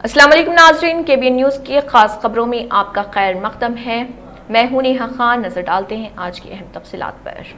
السلام علیکم ناظرین، KBN نیوز کی خاص خبروں میں آپ کا خیر مقدم ہے۔ میں ہوں نیہا خان۔ نظر ڈالتے ہیں آج کی اہم تفصیلات پر۔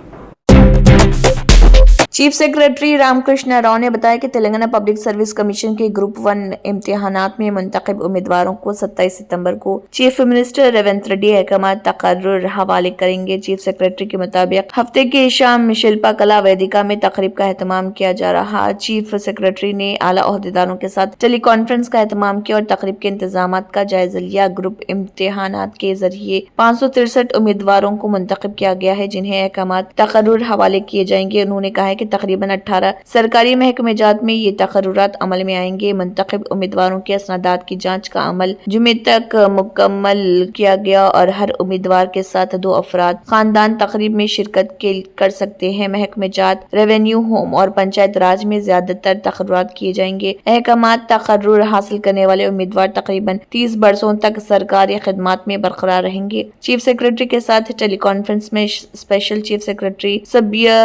چیف سیکریٹری رام کرشن راؤ نے بتایا کہ تلنگانہ پبلک سروس کمیشن کے گروپ 1 امتحانات میں منتخب امیدواروں کو 27 ستمبر کو چیف منسٹر ریونت ریڈی احکامات تقرر حوالے کریں گے۔ چیف سیکریٹری کے مطابق ہفتے کی شام شلپا کلا ویدیکا میں تقریب کا اہتمام کیا جا رہا۔ چیف سیکریٹری نے اعلیٰ عہدیداروں کے ساتھ ٹیلی کانفرنس کا اہتمام کیا اور تقریب کے انتظامات کا جائزہ لیا۔ گروپ امتحانات کے ذریعے 563 امیدواروں کو منتخب کیا گیا ہے، جنہیں احکامات تقرر حوالے کیے جائیں گے۔ انہوں نے کہا ہے کہ تقریباً 18 سرکاری محکمہ جات میں یہ تقررات عمل میں آئیں گے۔ منتخب امیدواروں کے اسنادات کی جانچ کا عمل جمعے تک مکمل کیا گیا اور ہر امیدوار کے ساتھ 2 افراد خاندان تقریب میں شرکت کر سکتے ہیں۔ محکمہ جات، ریونیو، ہوم اور پنچایت راج میں زیادہ تر تقررات کیے جائیں گے۔ احکامات تقرر حاصل کرنے والے امیدوار تقریباً 30 برسوں تک سرکاری خدمات میں برقرار رہیں گے۔ چیف سیکریٹری کے ساتھ ٹیلی کانفرنس میں special chief secretary Sabiya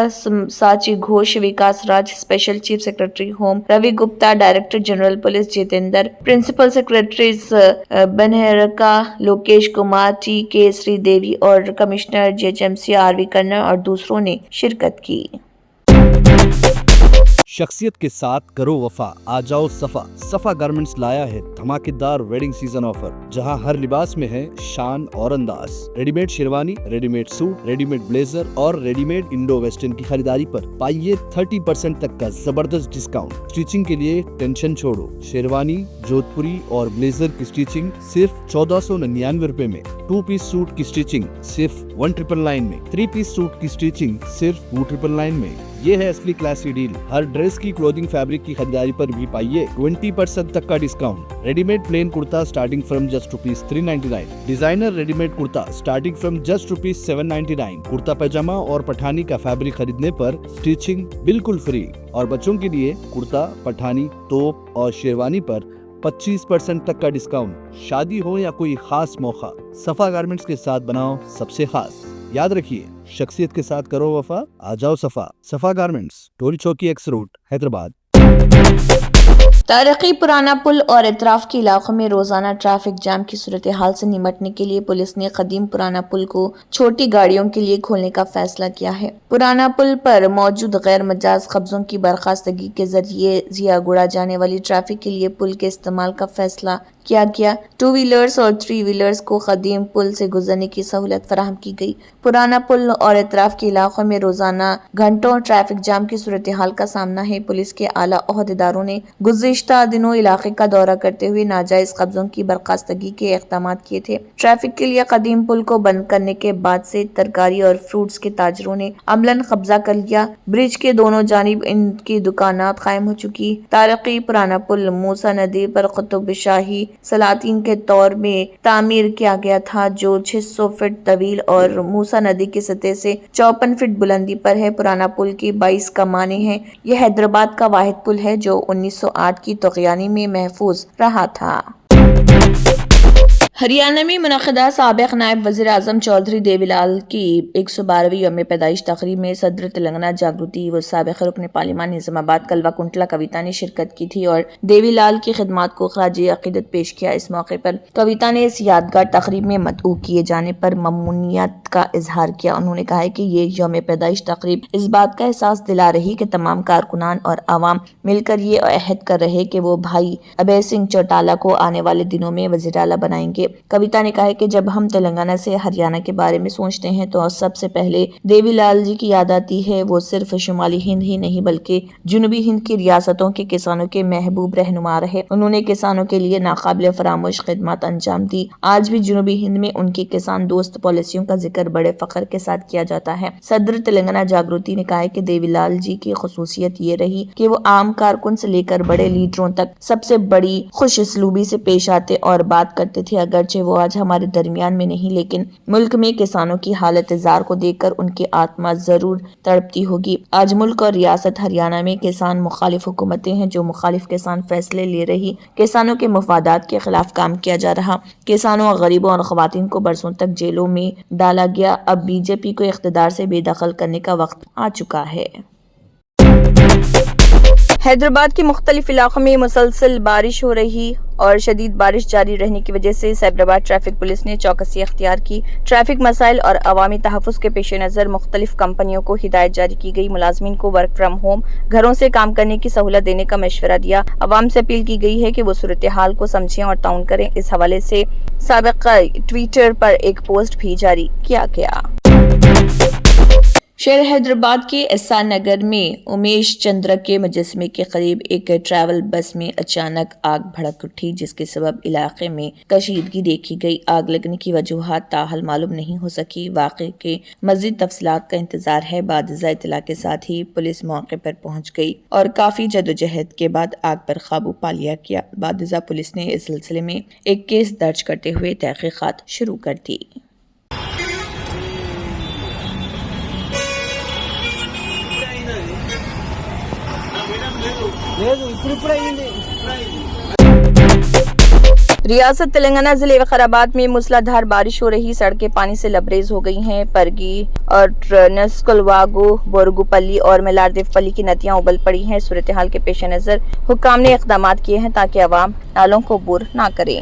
ساچی Ghosh, Vikas Raj special chief secretary home Ravi Gupta, director general police Jitender, principal secretaries بنہرکا لوکیش کمار، TK سری دیوی اور کمشنر GHMC RV کرنر اور دوسروں نے شرکت کی۔ شخصیت کے ساتھ کرو وفا، آ جاؤ صفا۔ صفا گارمنٹس لایا ہے دھماکے دار ویڈنگ سیزن آفر، جہاں ہر لباس میں ہے شان اور انداز۔ Ready made sherwani, ready made suit, ready made blazer اور ریڈی میڈ انڈو ویسٹرن کی خریداری پر پائیے 30% تک کا زبردست ڈسکاؤنٹ۔ اسٹیچنگ کے لیے ٹینشن چھوڑو، شیروانی، جودھ پوری اور بلیزر کی اسٹیچنگ صرف 1499 روپے میں، 2 پیس سوٹ کی اسٹیچنگ صرف 1999 میں، 3 پیس سوٹ کی اسٹیچنگ صرف 2999 میں۔ یہ ہے اصلی کلاسی ڈیل۔ ہر ڈریس کی کلودنگ فیبرک کی خریداری پر بھی پائیے 20% تک کا ڈسکاؤنٹ۔ ریڈی میڈ پلین کرتا starting from just ₹399، designer ready made کرتا سٹارٹنگ فرام جسٹ ₹799۔ کرتا پیجامہ اور پٹھانی کا فیبرک خریدنے پر اسٹیچنگ بالکل فری، اور بچوں کے لیے کرتا، پٹھانی، توپ اور شیروانی پر 25% تک کا ڈسکاؤنٹ۔ شادی ہو یا کوئی خاص موقع، صفا گارمنٹس کے ساتھ بناؤ سب سے خاص۔ یاد رکھیے، شخصیت کے ساتھ کرو وفا، آ جاؤ صفا۔ صفا garments, Toli Chowki x road, Hyderabad. تاریخی پرانا پل اور اطراف کے علاقوں میں روزانہ ٹریفک جام کی صورتحال سے نمٹنے کے لیے پولیس نے قدیم پرانا پل کو چھوٹی گاڑیوں کے لیے کھولنے کا فیصلہ کیا ہے۔ پرانا پل پر موجود غیر مجاز قبضوں کی برخاستگی کے ذریعے ضیاء گڑا جانے والی ٹریفک کے لیے پل کے استعمال کا فیصلہ کیا گیا۔ 2 ویلرز اور 3 ویلرز کو قدیم پل سے گزرنے کی سہولت فراہم کی گئی۔ پرانا پل اور اطراف کے علاقوں میں روزانہ گھنٹوں ٹریفک جام کی صورتحال کا سامنا ہے۔ پولیس کے اعلیٰ عہدیداروں نے گزشتہ دنوں علاقے کا دورہ کرتے ہوئے ناجائز قبضوں کی برخاستگی کے اقدامات کیے تھے۔ ٹریفک کے لیے قدیم پل کو بند کرنے کے بعد سے ترکاری اور فروٹس کے تاجروں نے عملاً قبضہ کر لیا۔ برج کے دونوں جانب ان کی دکانات قائم ہو چکی۔ تاریخی پرانا پل موسیٰ ندی پر قطب شاہی سلاطین کے دور میں تعمیر کیا گیا تھا، جو 600 فٹ طویل اور موسیٰ ندی کی سطح سے 54 فٹ بلندی پر ہے۔ پرانا پل کی 22 کمانیں ہیں۔ یہ حیدرآباد کا واحد پل ہے جو 1908 کی طغیانی میں محفوظ رہا تھا۔ ہریانہ میں منعقدہ سابق نائب وزیر اعظم چودھری دیوی لال کی 112ویں یوم پیدائش تقریب میں صدر تلنگانہ جاگرتی و سابق رکن پارلیمان نظام آباد کلوا کنٹلا کویتا نے شرکت کی تھی اور دیوی لال کی خدمات کو خراج عقیدت پیش کیا۔ اس موقع پر کویتا نے اس یادگار تقریب میں مدعو کیے جانے پر ممنونیت کا اظہار کیا۔ انہوں نے کہا کہ یہ یوم پیدائش تقریب اس بات کا احساس دلا رہی کہ تمام کارکنان اور عوام مل کر یہ عہد کر رہے کہ وہ بھائی ابے سنگھ چوٹالہ کو آنے والے دنوں میں وزیر اعلیٰ بنائیں گے۔ کویتا نے کہا کہ جب ہم تلنگانہ سے ہریانہ کے بارے میں سوچتے ہیں تو سب سے پہلے دیوی لال جی کی یاد آتی ہے۔ وہ صرف شمالی ہند ہی نہیں بلکہ جنوبی ہند کی ریاستوں کے کسانوں کے محبوب رہنما رہے۔ انہوں نے کسانوں کے لیے ناقابل فراموش خدمات انجام دی۔ آج بھی جنوبی ہند میں ان کی کسان دوست پالیسیوں کا ذکر بڑے فخر کے ساتھ کیا جاتا ہے۔ صدر تلنگانہ جاگرتی نے کہا کہ دیوی لال جی کی خصوصیت یہ رہی کہ وہ عام کارکن سے لے کر بڑے لیڈروں تک سب سے بڑی خوش اسلوبی سے پیش آتے اور بات کرتے تھے۔ اگرچہ وہ آج ہمارے درمیان میں نہیں، لیکن ملک میں کسانوں کی حالت زار کو دیکھ کر ان کی آتما ضرور تڑپتی ہوگی۔ آج ملک اور ریاست ہریانہ میں کسان مخالف حکومتیں ہیں، جو مخالف کسان فیصلے لے رہی، کسانوں کے مفادات کے خلاف کام کیا جا رہا، کسانوں، غریبوں اور خواتین کو برسوں تک جیلوں میں ڈالا گیا۔ اب BJP کو اقتدار سے بے دخل کرنے کا وقت آ چکا ہے۔ حیدرآباد کے مختلف علاقوں میں مسلسل بارش ہو رہی اور شدید بارش جاری رہنے کی وجہ سے سائبرآباد ٹریفک پولیس نے چوکسی اختیار کی۔ ٹریفک مسائل اور عوامی تحفظ کے پیش نظر مختلف کمپنیوں کو ہدایت جاری کی گئی۔ ملازمین کو ورک فرام ہوم گھروں سے کام کرنے کی سہولت دینے کا مشورہ دیا۔ عوام سے اپیل کی گئی ہے کہ وہ صورتحال کو سمجھیں اور تعاون کریں۔ اس حوالے سے سابقہ ٹویٹر پر ایک پوسٹ بھی جاری کیا گیا۔ شہر حیدرآباد کے ایس آر نگر میں امیش چندرا کے مجسمے کے قریب ایک ٹریول بس میں اچانک آگ بھڑک اٹھی، جس کے سبب علاقے میں کشیدگی دیکھی گئی۔ آگ لگنے کی وجوہات تاحال معلوم نہیں ہو سکی۔ واقعے کے مزید تفصیلات کا انتظار ہے۔ بعد ازاں اطلاع کے ساتھ ہی پولیس موقع پر پہنچ گئی اور کافی جدوجہد کے بعد آگ پر قابو پا لیا گیا۔ بعد ازاں پولیس نے اس سلسلے میں ایک کیس درج کرتے ہوئے تحقیقات شروع کر دی۔ ریاست تلنگانہ ضلع وقار آباد میں موسلا دھار بارش ہو رہی، سڑکیں پانی سے لبریز ہو گئی ہیں۔ پرگی اور نسکلواگو، بورگوپلی اور میلاردیو پلی کی ندیاں ابل پڑی ہیں۔ صورتحال کے پیش نظر حکام نے اقدامات کیے ہیں تاکہ عوام نالوں کو عبور نہ کریں۔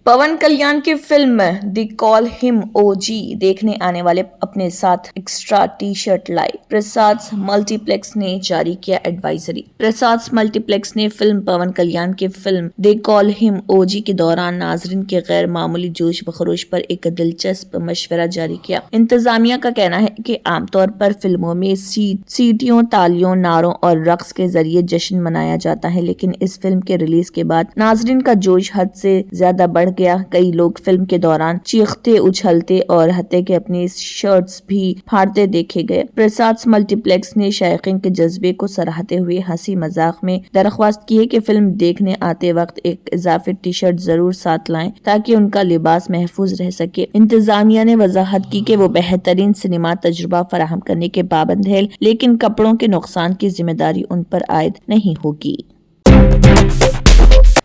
پون کلیان کی فلم دی کال ہم او جی دیکھنے آنے والے اپنے ساتھ ایکسٹرا ٹی شرٹ لائے۔ پرسادس ملٹی پلیکس نے جاری کیا ایڈوائزری۔ پرسادس ملٹی پلیکس نے فلم پون کلیان کی فلم دی کال ہم او جی کے دوران ناظرین کے غیر معمولی جوش و خروش پر ایک دلچسپ مشورہ جاری کیا۔ انتظامیہ کا کہنا ہے کہ عام طور پر فلموں میں سیٹیوں، تالیوں، نعروں اور رقص کے ذریعے جشن منایا جاتا ہے، لیکن اس فلم کے ریلیز کے بعد ناظرین کا جوش حد سے زیادہ بڑھ گیا۔ کئی لوگ فلم کے دوران چیختے، اچھلتے اور حتیٰ کہ اپنی شرٹس بھی پھاڑتے دیکھے گئے۔ پرسادس ملٹی پلیکس نے شائقین کے جذبے کو سراہتے ہوئے ہنسی مذاق میں درخواست کی ہے کہ فلم دیکھنے آتے وقت ایک اضافی ٹی شرٹ ضرور ساتھ لائیں تاکہ ان کا لباس محفوظ رہ سکے۔ انتظامیہ نے وضاحت کی کہ وہ بہترین سنیما تجربہ فراہم کرنے کے پابند ہے، لیکن کپڑوں کے نقصان کی ذمہ داری ان پر عائد نہیں ہوگی۔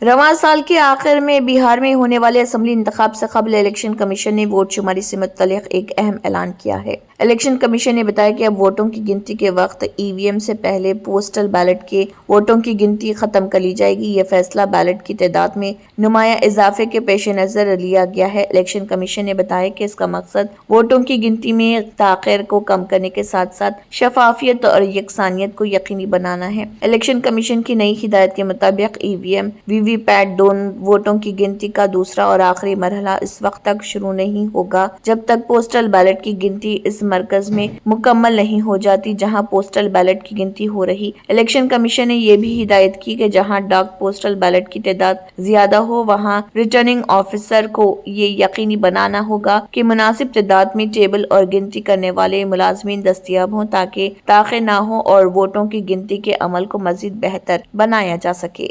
رواں سال کے آخر میں بہار میں ہونے والے اسمبلی انتخاب سے قبل الیکشن کمیشن نے ووٹ شماری سے متعلق ایک اہم اعلان کیا ہے۔ الیکشن کمیشن نے بتایا کہ اب ووٹوں کی گنتی کے وقت ای وی ایم سے پہلے پوسٹل بیلٹ کے ووٹوں کی گنتی ختم کر لی جائے گی۔ یہ فیصلہ بیلٹ کی تعداد میں نمایاں اضافے کے پیش نظر لیا گیا ہے۔ الیکشن کمیشن نے بتایا کہ اس کا مقصد ووٹوں کی گنتی میں تاخیر کو کم کرنے کے ساتھ ساتھ شفافیت اور یکسانیت کو یقینی بنانا ہے۔ الیکشن کمیشن کی نئی ہدایت کے مطابق ای وی ایم، وی وی پیٹ دونوں ووٹوں کی گنتی کا دوسرا اور آخری مرحلہ اس وقت تک شروع نہیں ہوگا جب تک پوسٹل بیلٹ کی گنتی اس مرکز میں مکمل نہیں ہو جاتی جہاں پوسٹل بیلٹ کی گنتی ہو رہی۔ الیکشن کمیشن نے یہ بھی ہدایت کی کہ جہاں ڈاک پوسٹل بیلٹ کی تعداد زیادہ ہو وہاں ریٹرننگ آفیسر کو یہ یقینی بنانا ہوگا کہ مناسب تعداد میں ٹیبل اور گنتی کرنے والے ملازمین دستیاب ہوں تاکہ تاخیر نہ ہو اور ووٹوں کی گنتی کے عمل کو مزید بہتر بنایا جا سکے۔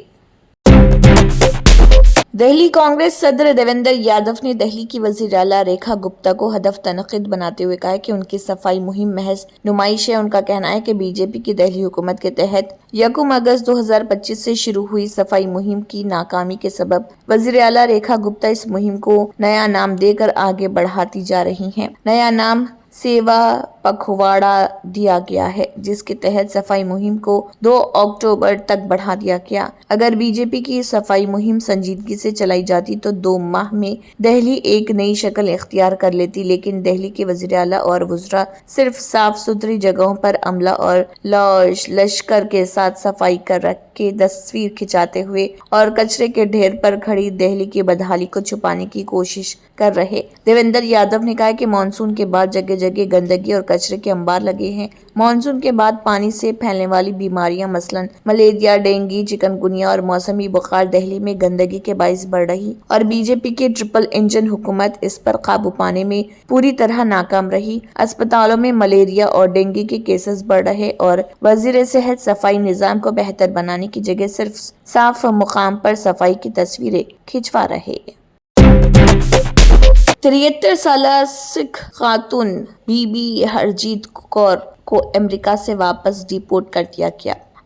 دہلی کانگریس صدر دیویندر یادو نے دہلی کی وزیر اعلیٰ ریکھا گپتا کو ہدف تنقید بناتے ہوئے کہا کہ ان کی صفائی مہم محض نمائش ہے۔ ان کا کہنا ہے کہ بی جے پی کی دہلی حکومت کے تحت 1 اگست 2025 سے شروع ہوئی صفائی مہم کی ناکامی کے سبب وزیر اعلیٰ ریکھا گپتا اس مہم کو نیا نام دے کر آگے بڑھاتی جا رہی ہیں۔ نیا نام سیوا پکھواڑا دیا گیا ہے، جس کے تحت صفائی مہم کو 2 اکتوبر تک بڑھا دیا گیا۔ اگر بی جے پی کی صفائی مہم سنجیدگی سے چلائی جاتی تو 2 ماہ میں دہلی ایک نئی شکل اختیار کر لیتی، لیکن دہلی کے وزیر اعلیٰ اور وزراء صرف صاف ستھری جگہوں پر عملہ اور لشکر کے ساتھ صفائی کر کے تصویر کھنچاتے ہوئے اور کچرے کے ڈھیر پر کھڑی دہلی کی بدحالی کو چھپانے کی کوشش کر رہے۔ دیویندر یادو نے کہا کہ مانسون کے بعد جگہ جگہ گندگی اور کچرے کے انبار لگے ہیں۔ مانسون کے بعد پانی سے پھیلنے والی بیماریاں مثلاً ملیریا، ڈینگی، چکن گنیا اور موسمی بخار دہلی میں گندگی کے باعث بڑھ رہی اور بی جے پی کی ٹرپل انجن حکومت اس پر قابو پانے میں پوری طرح ناکام رہی۔ اسپتالوں میں ملیریا اور ڈینگی کے کیسز بڑھ رہے اور وزیر صحت صفائی نظام کو بہتر بنانے کی جگہ صرف صاف مقام پر صفائی کی تصویریں کھنچوا رہے۔ 73 سالہ سکھ خاتون بی بی ہرجیت کور کو امریکہ سے واپس ڈی پورٹ کر دیا گیا۔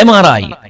MRI,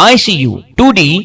ICU, 2D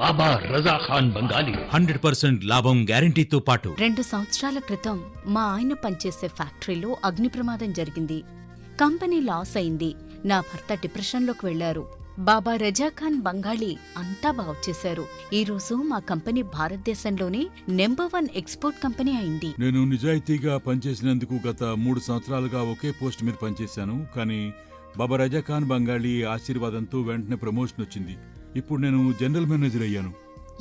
బాబా రజా ఖాన్ బంగాలి 100% లాభం గ్యారెంటీతో పాటు 2 సంవత్సరాల క్రితం మా ఆయన పనిచేసే ఫ్యాక్టరీలో అగ్ని ప్రమాదం జరిగింది. కంపెనీ లాస్ అయింది. నా భర్త డిప్రెషన్లోకి వెళ్లారు. బాబా రజాఖాన్ బంగాళీ అంతా బాగుచేశారు. ఈ రోజు మా కంపెనీ భారతదేశంలోనే నెంబర్ 1 ఎక్స్పోర్ట్ కంపెనీ అయింది. నేను నిజాయితీగా పనిచేసినందుకు గత 3 సంవత్సరాలుగా ఒకే పోస్ట్ మీద పనిచేశాను. కానీ బాబా రజాఖాన్ బంగాళీ ఆశీర్వాదంతో వెంటనే ప్రమోషన్ వచ్చింది. ఇప్పుడు నేను జనరల్ మేనేజర్ అయ్యాను.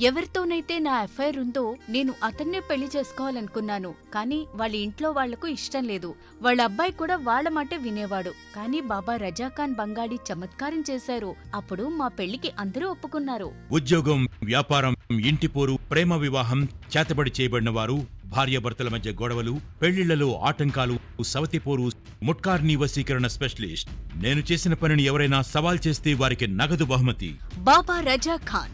ఎవరితోనైతే నా అఫైర్ ఉందో నేను అతన్నే పెళ్లి చేసుకోవాలనుకున్నాను. కానీ వాళ్ళ ఇంట్లో వాళ్లకు ఇష్టం లేదు. వాళ్ళ అబ్బాయి కూడా వాళ్ళ మాట వినేవాడు. కానీ బాబా రజాఖాన్ బంగాళీ చమత్కారం చేశారు. అప్పుడు మా పెళ్లికి అందరూ ఒప్పుకున్నారు. ఉద్యోగం, వ్యాపారం, ఇంటి పోరు, ప్రేమ వివాహం, చేతబడి చేయబడిన వారు, భార్యాభర్తల మధ్య గొడవలు, పెళ్లిళ్లలో ఆటంకాలు, సవతిపోరు, ముట్కార్నీ వశీకరణ స్పెషలిస్ట్. నేను చేసిన పనిని ఎవరైనా సవాల్ చేస్తే వారికి నగదు బహుమతి. బాబా రజాఖాన్,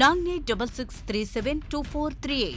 9866372438।